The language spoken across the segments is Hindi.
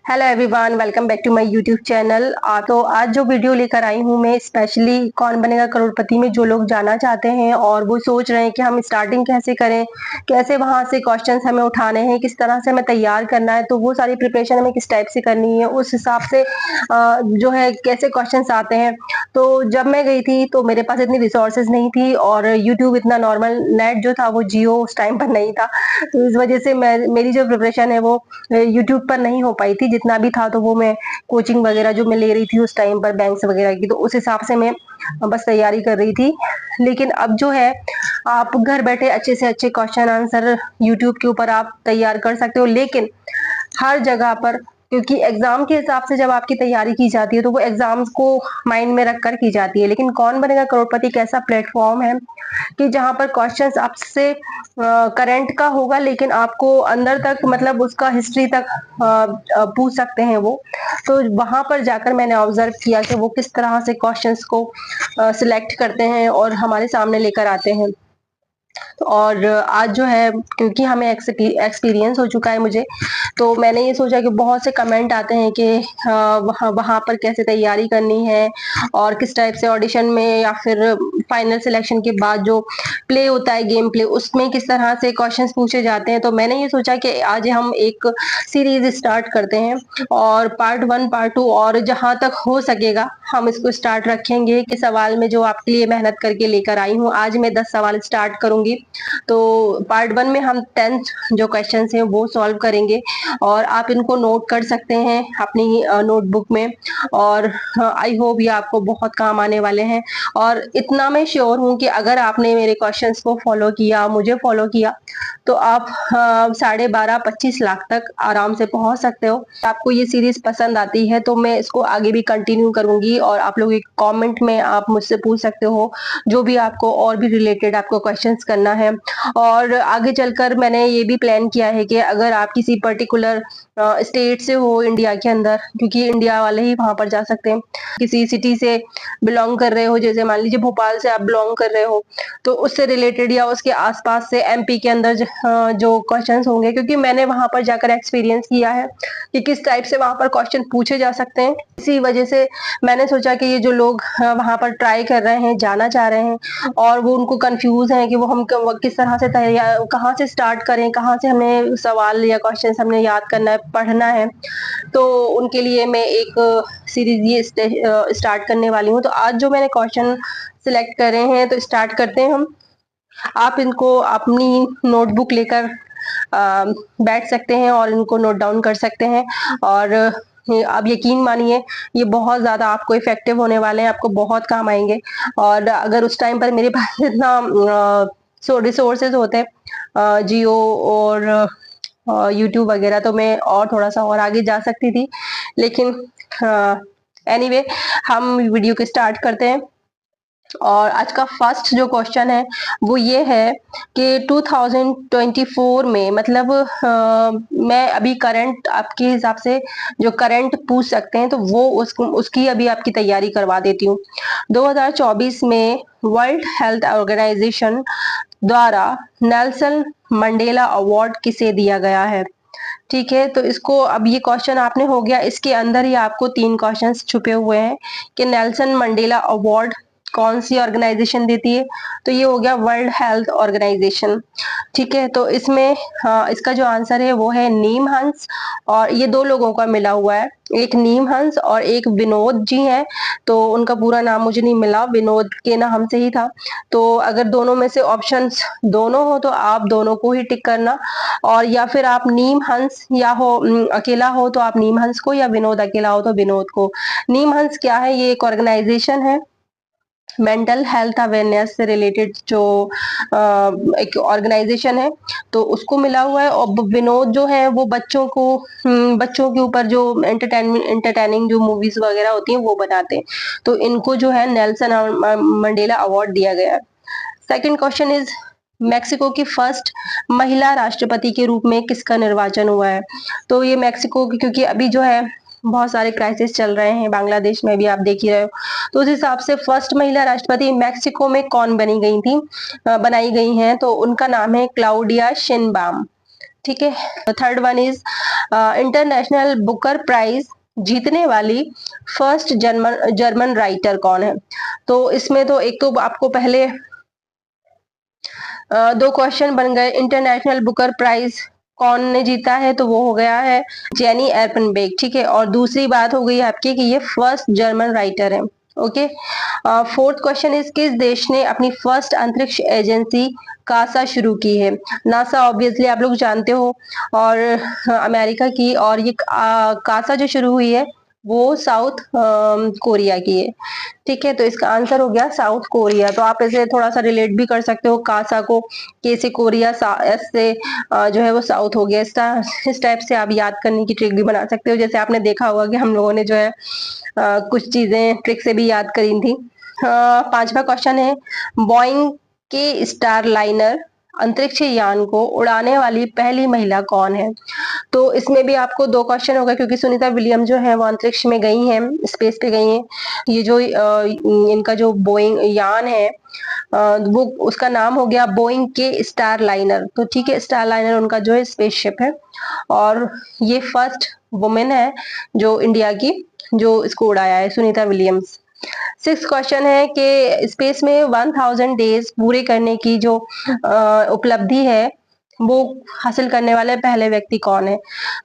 Hello everyone, welcome back to my YouTube channel. तो आज जो वीडियो लेकर आई हूँ मैं स्पेशली कौन बनेगा करोड़पति में जो लोग जाना चाहते हैं और वो सोच रहे हैं कि हम स्टार्टिंग कैसे करें, कैसे वहां से क्वेश्चंस हमें उठाने हैं, किस तरह से हमें तैयार करना है, तो वो सारी प्रिपरेशन हमें किस टाइप से करनी है, उस हिसाब से जो है कैसे क्वेश्चंस आते हैं। तो जब मैं गई थी तो मेरे पास इतनी रिसोर्सेज नहीं थी और यूट्यूब इतना नॉर्मल नेट जो था वो जियो उस टाइम पर नहीं था। तो इस वजह से मेरी जो प्रिपरेशन है वो यूट्यूब पर नहीं हो पाई थी। जितना भी था तो वो मैं कोचिंग वगैरह जो मैं ले रही थी उस टाइम पर बैंक्स वगैरह की, तो उस हिसाब से मैं बस तैयारी कर रही थी। लेकिन अब जो है आप घर बैठे अच्छे से अच्छे क्वेश्चन आंसर यूट्यूब के ऊपर आप तैयार कर सकते हो। लेकिन हर जगह पर, क्योंकि एग्जाम के हिसाब से जब आपकी तैयारी की जाती है तो वो एग्जाम्स को माइंड में रख कर की जाती है। लेकिन कौन बनेगा करोड़पति एक ऐसा प्लेटफॉर्म है कि जहां पर क्वेश्चंस आपसे करंट का होगा, लेकिन आपको अंदर तक मतलब उसका हिस्ट्री तक पूछ सकते हैं वो। तो वहां पर जाकर मैंने ऑब्जर्व किया कि वो किस तरह से क्वेश्चंस को सिलेक्ट करते हैं और हमारे सामने लेकर आते हैं। और आज जो है क्योंकि हमें एक्सपीरियंस हो चुका है मुझे, तो मैंने ये सोचा कि बहुत से कमेंट आते हैं कि वहाँ वहाँ पर कैसे तैयारी करनी है और किस टाइप से ऑडिशन में या फिर फाइनल सिलेक्शन के बाद जो प्ले होता है गेम प्ले उसमें किस तरह से क्वेश्चंस पूछे जाते हैं। तो मैंने ये सोचा कि आज हम एक सीरीज स्टार्ट करते हैं और पार्ट 1 पार्ट 2 और जहां तक हो सकेगा हम इसको स्टार्ट रखेंगे कि सवाल में जो आपके लिए मेहनत करके लेकर आई हूँ। आज मैं 10 सवाल स्टार्ट करूंगी। तो पार्ट 1 में हम 10th जो क्वेश्चन हैं वो सॉल्व करेंगे और आप इनको नोट कर सकते हैं अपनी नोटबुक में। और आई होप ये आपको बहुत काम आने वाले हैं। और इतना मैं श्योर हूँ कि अगर आपने मेरे क्वेश्चंस को फॉलो किया, मुझे फॉलो किया, तो आप 12.5-25 लाख तक आराम से पहुंच सकते हो। आपको ये सीरीज पसंद आती है तो मैं इसको आगे भी कंटिन्यू करूंगी और आप लोग एक कमेंट में आप मुझसे पूछ सकते हो जो भी आपको और भी रिलेटेड आपको क्वेश्चंस करना है। और आगे चलकर मैंने ये भी प्लान किया है कि अगर आप किसी पर्टिकुलर स्टेट से हो इंडिया के अंदर, क्योंकि इंडिया वाले ही वहां पर जा सकते हैं, किसी सिटी से बिलोंग कर रहे हो, जैसे मान लीजिए भोपाल से आप बिलोंग कर रहे हो, तो उससे रिलेटेड या उसके आसपास से एमपी के अंदर जो क्वेश्चंस होंगे, क्योंकि मैंने वहां पर जाकर एक्सपीरियंस किया है कि किस टाइप से वहां पर क्वेश्चन पूछे जा सकते हैं। इसी वजह से मैंने सोचा कि ये जो लोग वहां पर ट्राई कर रहे हैं, जाना चाह रहे हैं और वो उनको कंफ्यूज है कि वो हम किस तरह से तैयार, कहाँ से स्टार्ट करें, कहाँ से हमें सवाल या क्वेश्चन हमने याद करना है, पढ़ना है, तो उनके लिए मैं एक सीरीज ये स्टार्ट करने वाली हूँ। तो आज जो मैंने क्वेश्चन सिलेक्ट करे हैं तो स्टार्ट करते हैं हम। आप इनको अपनी नोटबुक लेकर बैठ सकते हैं और इनको नोट डाउन कर सकते हैं। और आप यकीन मानिए ये बहुत ज़्यादा आपको इफ़ेक्टिव होने वाले हैं, आपको बहुत काम आएँगे। और अगर उस टाइम पर मेरे पास इतना रिसोर्सेज़ होते जियो और यूट्यूब वगैरह, तो मैं और थोड़ा-सा और आगे जा सकती थी। लेकिन एनीवे हम वीडियो को स्टार्ट करते हैं। और आज का फर्स्ट जो क्वेश्चन है वो ये है कि 2024 में मतलब मैं अभी करंट आपके हिसाब से जो करंट पूछ सकते हैं तो वो उसकी अभी आपकी तैयारी करवा देती हूँ। 2024 में वर्ल्ड हेल्थ ऑर्गेनाइजेशन द्वारा नेल्सन मंडेला अवार्ड किसे दिया गया है? ठीक है, तो इसको अब ये क्वेश्चन आपने हो गया, इसके अंदर ही आपको 3 क्वेश्चंस छुपे हुए हैं कि नेल्सन मंडेला अवार्ड कौन सी ऑर्गेनाइजेशन देती है। तो ये हो गया वर्ल्ड हेल्थ ऑर्गेनाइजेशन। ठीक है, तो इसमें इसका जो आंसर है वो है नीम हंस। और ये 2 लोगों का मिला हुआ है, एक नीम हंस और एक विनोद जी हैं। तो उनका पूरा नाम मुझे नहीं मिला, विनोद के नाम से ही था। तो अगर दोनों में से ऑप्शंस दोनों हो तो आप दोनों को ही टिक करना। और या फिर आप नीम हंस या हो अकेला हो तो आप नीम हंस को, या विनोद अकेला हो तो विनोद को। नीम हंस क्या है? ये एक ऑर्गेनाइजेशन है, मेंटल हेल्थ अवेयरनेस से रिलेटेड जो एक ऑर्गेनाइजेशन है, तो उसको मिला हुआ है। और विनोद जो है वो बच्चों को बच्चों के ऊपर जो एंटरटेनिंग जो मूवीज वगैरह होती हैं वो बनाते हैं। तो इनको जो है नेल्सन मंडेला अवार्ड दिया गया है। सेकंड क्वेश्चन इज मेक्सिको की फर्स्ट महिला राष्ट्रपति के रूप में किसका निर्वाचन हुआ है? तो ये मेक्सिको की, क्योंकि अभी जो है बहुत सारे क्राइसिस चल रहे हैं, बांग्लादेश में भी आप देख ही रहे हो, तो उस हिसाब से फर्स्ट महिला राष्ट्रपति मेक्सिको में कौन बनाई गई हैं, तो उनका नाम है क्लाउडिया शिनबाम। ठीक है। Third one is international Booker prize जीतने वाली फर्स्ट जर्मन राइटर कौन है। तो इसमें तो एक तो आपको पहले दो क्वेश्चन बन गए। इंटरनेशनल बुकर प्राइज कौन ने जीता है, तो वो हो गया है जेनी एर्पनबेक, ठीक है। और दूसरी बात हो गई आपकी कि ये फर्स्ट जर्मन राइटर है। ओके। फोर्थ क्वेश्चन इज किस देश ने अपनी फर्स्ट अंतरिक्ष एजेंसी कासा शुरू की है। नासा ऑब्वियसली आप लोग जानते हो, और अमेरिका की, और ये कासा जो शुरू हुई है वो साउथ कोरिया की है, ठीक है। तो इसका आंसर हो गया साउथ कोरिया। तो आप इसे थोड़ा सा रिलेट भी कर सकते हो, कासा को के से कोरिया, एस से जो है वो साउथ हो गया। इस टाइप से आप याद करने की ट्रिक भी बना सकते हो। जैसे आपने देखा होगा कि हम लोगों ने जो है कुछ चीजें ट्रिक से भी याद करी थी। पांचवा क्वेश्चन है बोइंग के स्टार लाइनर अंतरिक्ष यान को उड़ाने वाली पहली महिला कौन है। तो इसमें भी आपको दो क्वेश्चन होगा, क्योंकि सुनीता विलियम जो है वो अंतरिक्ष में गई हैं, स्पेस पे गई हैं। ये जो इनका जो बोइंग यान है वो उसका नाम हो गया बोइंग के स्टार लाइनर। तो ठीक है, स्टार लाइनर उनका जो है स्पेसशिप है, और ये फर्स्ट वुमेन है जो इंडिया की जो इसको उड़ाया है, सुनीता विलियम्स। सिक्स क्वेश्चन है कि स्पेस में 1000 डेज पूरे करने की जो उपलब्धि है वो हासिल करने वाले पहले व्यक्ति कौन है।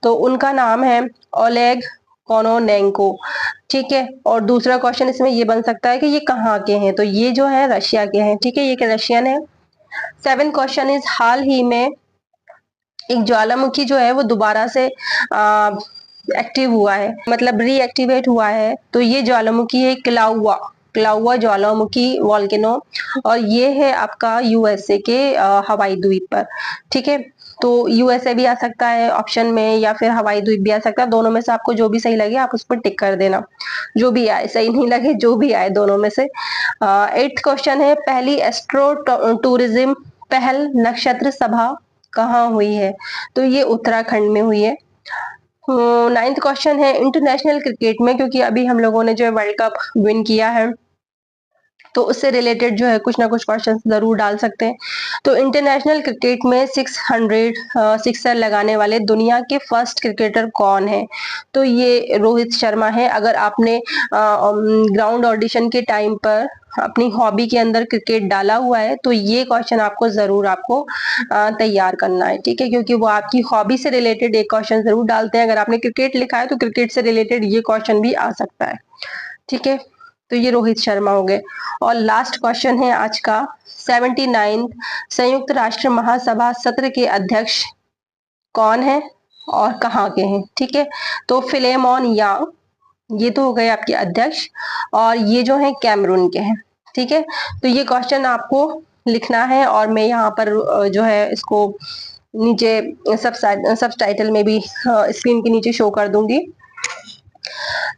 तो उनका नाम है ओलेग कोनोनेंको, ठीक है। और दूसरा क्वेश्चन इसमें ये बन सकता है कि ये कहाँ के हैं, तो ये जो है रशिया के हैं, ठीक है, ये रशियन है। सेवन क्वेश्चन इज हाल ही में एक ज्वालामुखी जो है वो दोबारा से एक्टिव हुआ है, मतलब रीएक्टिवेट हुआ है। तो ये ज्वालामुखी है किलाउआ, किलाउआ ज्वालामुखी वॉल्केनो, और ये है आपका यूएसए के हवाई द्वीप पर, ठीक है। तो यूएसए भी आ सकता है ऑप्शन में, या फिर हवाई द्वीप भी आ सकता है। दोनों में से आपको जो भी सही लगे आप उस पर टिक कर देना, जो भी आए, सही नहीं लगे जो भी आए दोनों में से। एट्थ क्वेश्चन है पहली एस्ट्रो टूरिज्म पहल नक्षत्र सभा कहाँ हुई है। तो ये उत्तराखंड में हुई है। नाइन्थ क्वेश्चन है इंटरनेशनल क्रिकेट में, क्योंकि अभी हम लोगों ने जो है वर्ल्ड कप विन किया है, तो उससे रिलेटेड जो है कुछ ना कुछ क्वेश्चन जरूर डाल सकते हैं। तो इंटरनेशनल क्रिकेट में 600 सिक्सर लगाने वाले दुनिया के फर्स्ट क्रिकेटर कौन है। तो ये रोहित शर्मा है। अगर आपने ग्राउंड ऑडिशन के टाइम पर अपनी हॉबी के अंदर क्रिकेट डाला हुआ है, तो ये क्वेश्चन आपको जरूर तैयार करना है, ठीक है, क्योंकि वो आपकी हॉबी से रिलेटेड एक क्वेश्चन जरूर डालते हैं। अगर आपने क्रिकेट लिखा है तो क्रिकेट से रिलेटेड ये क्वेश्चन भी आ सकता है, ठीक है। तो ये रोहित शर्मा हो गए। और लास्ट क्वेश्चन है आज का 79 संयुक्त राष्ट्र महासभा सत्र के अध्यक्ष कौन है और कहाँ के हैं, ठीक है। तो फिलेमोन यांग, ये तो हो गए आपके अध्यक्ष, और ये जो है कैमरून के हैं, ठीक है। तो ये क्वेश्चन आपको लिखना है, और मैं यहाँ पर जो है इसको नीचे सब टाइटल में भी स्क्रीन के नीचे शो कर दूंगी,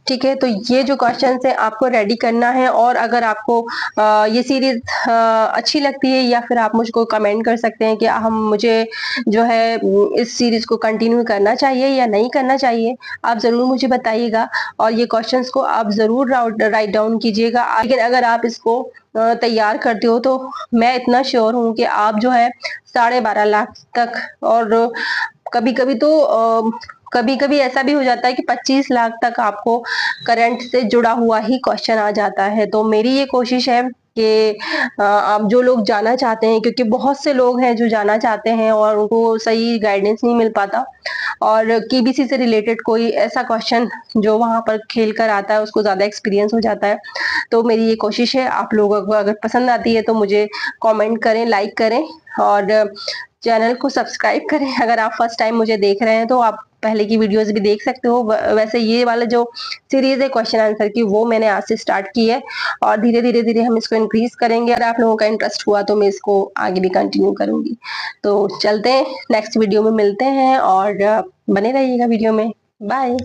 ठीक है। तो ये जो क्वेश्चन है आपको रेडी करना है। और अगर आपको ये सीरीज अच्छी लगती है, या फिर आप मुझको कमेंट कर सकते हैं कि हम मुझे जो है इस सीरीज को कंटिन्यू करना चाहिए या नहीं करना चाहिए, आप जरूर मुझे बताइएगा। और ये क्वेश्चंस को आप जरूर राइट डाउन कीजिएगा। लेकिन अगर आप इसको तैयार करते हो तो मैं इतना श्योर हूँ कि आप जो है 12.5 लाख तक, और कभी कभी तो कभी कभी ऐसा भी हो जाता है कि 25 लाख तक आपको करंट से जुड़ा हुआ ही क्वेश्चन आ जाता है। तो मेरी ये कोशिश है कि आप जो लोग जाना चाहते हैं, क्योंकि बहुत से लोग हैं जो जाना चाहते हैं और उनको सही गाइडेंस नहीं मिल पाता, और केबीसी से रिलेटेड कोई ऐसा क्वेश्चन जो वहां पर खेल कर आता है उसको ज्यादा एक्सपीरियंस हो जाता है। तो मेरी ये कोशिश है, आप लोगों को अगर पसंद आती है तो मुझे कमेंट करें, लाइक करें, और चैनल को सब्सक्राइब करें। अगर आप फर्स्ट टाइम मुझे देख रहे हैं तो आप पहले की वीडियोस भी देख सकते हो। वैसे ये वाला जो सीरीज है क्वेश्चन आंसर की, वो मैंने आज से स्टार्ट की है, और धीरे धीरे हम इसको इंक्रीज करेंगे। अगर आप लोगों का इंटरेस्ट हुआ तो मैं इसको आगे भी कंटिन्यू करूंगी। तो चलते हैं, नेक्स्ट वीडियो में मिलते हैं, और बने रहिएगा वीडियो में। बाय।